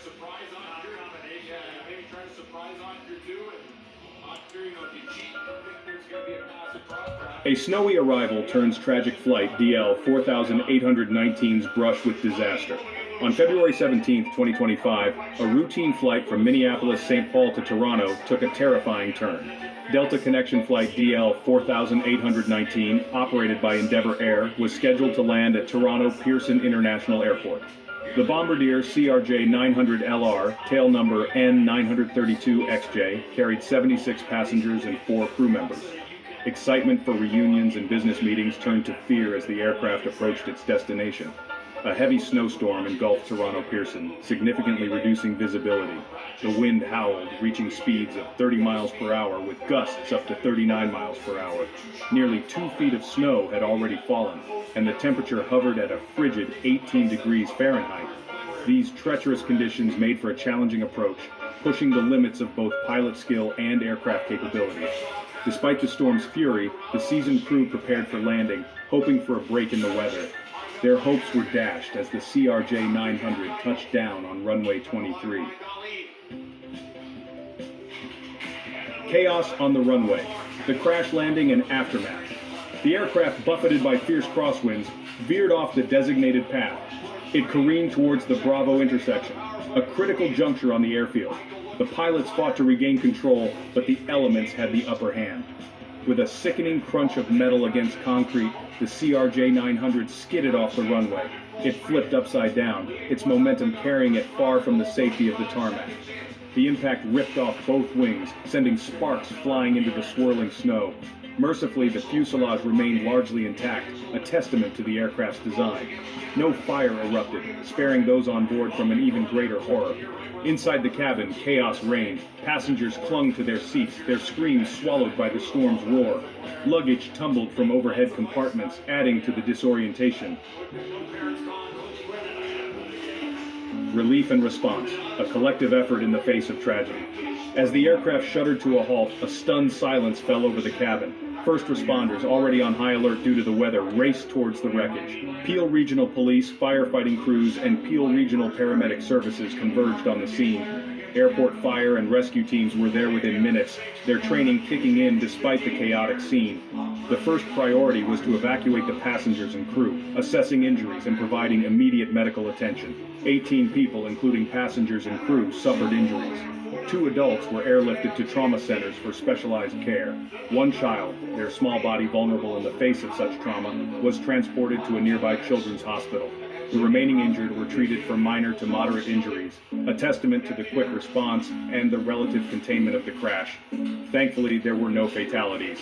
surprise on crew. Yeah, maybe try to surprise on crew too, and on crew, if you cheat, you think there's going to be a passive crosscraft. A snowy arrival turns tragic flight DL 4819's brush with disaster. On February 17, 2025, a routine flight from Minneapolis-St. Paul to Toronto took a terrifying turn. Delta Connection Flight DL 4819, operated by Endeavour Air, was scheduled to land at Toronto Pearson International Airport. The Bombardier CRJ-900LR, tail number N932XJ, carried 76 passengers and 4 crew members. Excitement for reunions and business meetings turned to fear as the aircraft approached its destination. A heavy snowstorm engulfed Toronto Pearson, significantly reducing visibility. The wind howled, reaching speeds of 30 miles per hour with gusts up to 39 miles per hour. Nearly 2 feet of snow had already fallen, and the temperature hovered at a frigid 18 degrees Fahrenheit. These treacherous conditions made for a challenging approach, pushing the limits of both pilot skill and aircraft capability. Despite the storm's fury, the seasoned crew prepared for landing, hoping for a break in the weather. Their hopes were dashed as the CRJ-900 touched down on runway 23. Chaos on the runway, the crash landing and aftermath. The aircraft, buffeted by fierce crosswinds, veered off the designated path. It careened towards the Bravo intersection, a critical juncture on the airfield. The pilots fought to regain control, but the elements had the upper hand. With a sickening crunch of metal against concrete, the CRJ-900 skidded off the runway. It flipped upside down, its momentum carrying it far from the safety of the tarmac. The impact ripped off both wings, sending sparks flying into the swirling snow. Mercifully, the fuselage remained largely intact, a testament to the aircraft's design. No fire erupted, sparing those on board from an even greater horror. Inside the cabin, chaos reigned. Passengers clung to their seats, their screams swallowed by the storm's roar. Luggage tumbled from overhead compartments, adding to the disorientation. Relief and response, a collective effort in the face of tragedy. As the aircraft shuddered to a halt, a stunned silence fell over the cabin. First responders, already on high alert due to the weather, raced towards the wreckage. Peel Regional Police, firefighting crews, and Peel Regional Paramedic Services converged on the scene. Airport fire and rescue teams were there within minutes, their training kicking in despite the chaotic scene. The first priority was to evacuate the passengers and crew, assessing injuries and providing immediate medical attention. 18 people, including passengers and crew, suffered injuries. 2 adults were airlifted to trauma centers for specialized care. 1 child, their small body vulnerable in the face of such trauma, was transported to a nearby children's hospital. The remaining injured were treated for minor to moderate injuries, a testament to the quick response and the relative containment of the crash. Thankfully, there were no fatalities.